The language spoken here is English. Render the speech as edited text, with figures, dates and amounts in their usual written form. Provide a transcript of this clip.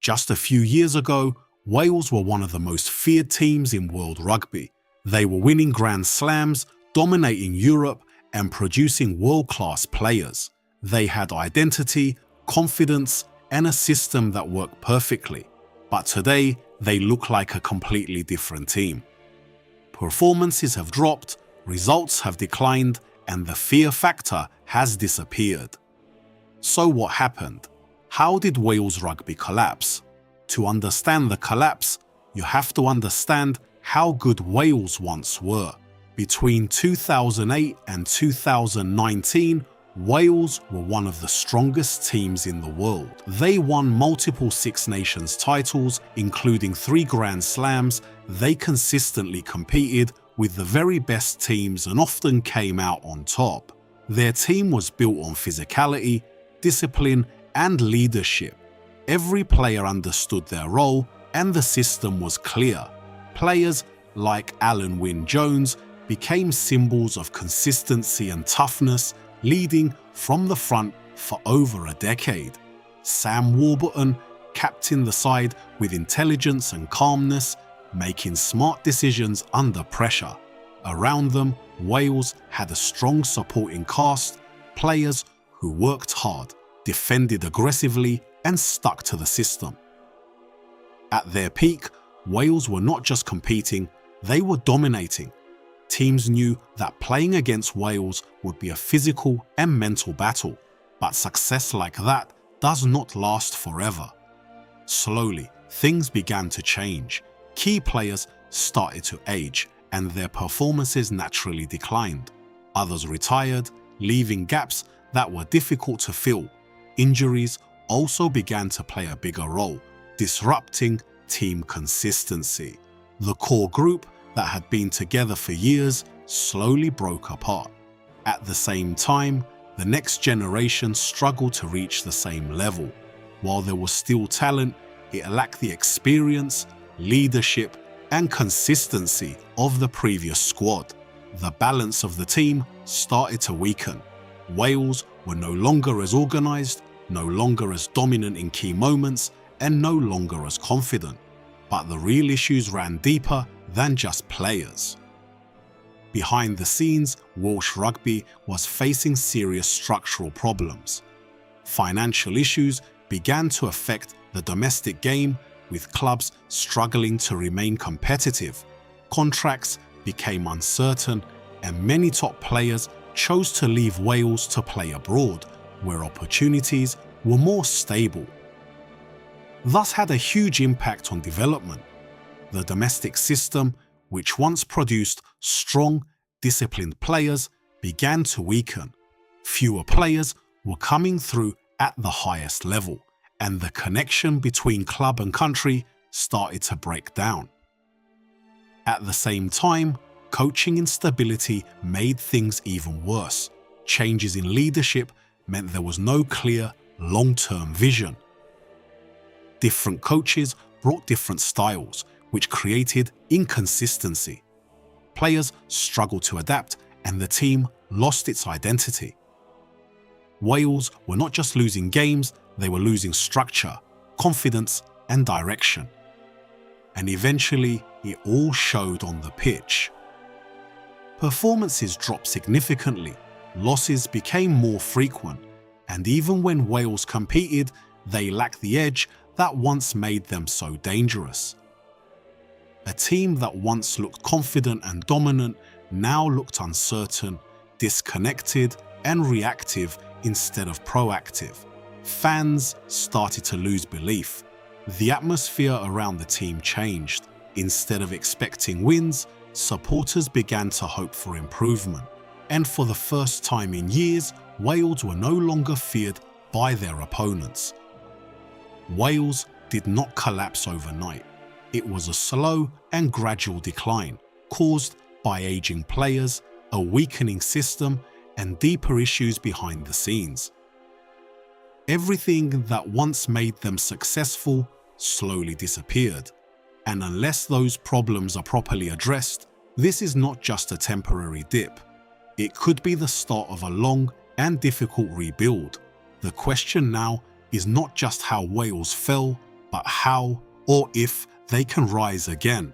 Just a few years ago, Wales were one of the most feared teams in world rugby. They were winning Grand Slams, dominating Europe, and producing world-class players. They had identity, confidence, and a system that worked perfectly. But today, they look like a completely different team. Performances have dropped, results have declined, and the fear factor has disappeared. So what happened? How did Wales Rugby collapse? To understand the collapse, you have to understand how good Wales once were. Between 2008 and 2019, Wales were one of the strongest teams in the world. They won multiple Six Nations titles, including 3 Grand Slams. They consistently competed with the very best teams and often came out on top. Their team was built on physicality, discipline, and leadership. Every player understood their role and the system was clear. Players like Alan Wynne-Jones became symbols of consistency and toughness, leading from the front for over a decade. Sam Warburton captained the side with intelligence and calmness, making smart decisions under pressure. Around them, Wales had a strong supporting cast, players who worked hard, defended aggressively, and stuck to the system. At their peak, Wales were not just competing, they were dominating. Teams knew that playing against Wales would be a physical and mental battle, but success like that does not last forever. Slowly, things began to change. Key players started to age, and their performances naturally declined. Others retired, leaving gaps that were difficult to fill. Injuries also began to play a bigger role, disrupting team consistency. The core group that had been together for years slowly broke apart. At the same time, the next generation struggled to reach the same level. While there was still talent, it lacked the experience, leadership, and consistency of the previous squad. The balance of the team started to weaken. Wales were no longer as organised, no longer as dominant in key moments, and no longer as confident. But the real issues ran deeper than just players. Behind the scenes, Welsh Rugby was facing serious structural problems. Financial issues began to affect the domestic game, with clubs struggling to remain competitive. Contracts became uncertain, and many top players chose to leave Wales to play abroad, where opportunities were more stable. Thus had a huge impact on development. The domestic system, which once produced strong, disciplined players, began to weaken. Fewer players were coming through at the highest level, and the connection between club and country started to break down. At the same time, coaching instability made things even worse. Changes in leadership meant there was no clear, long-term vision. Different coaches brought different styles, which created inconsistency. Players struggled to adapt, and the team lost its identity. Wales were not just losing games, they were losing structure, confidence, and direction. And eventually, it all showed on the pitch. Performances dropped significantly, losses became more frequent, and even when Wales competed, they lacked the edge that once made them so dangerous. A team that once looked confident and dominant now looked uncertain, disconnected, and reactive instead of proactive. Fans started to lose belief. The atmosphere around the team changed. Instead of expecting wins, supporters began to hope for improvement. And for the first time in years, Wales were no longer feared by their opponents. Wales did not collapse overnight. It was a slow and gradual decline, caused by aging players, a weakening system, and deeper issues behind the scenes. Everything that once made them successful slowly disappeared, and unless those problems are properly addressed, this is not just a temporary dip. It could be the start of a long and difficult rebuild. The question now is not just how Wales fell, but how or if they can rise again.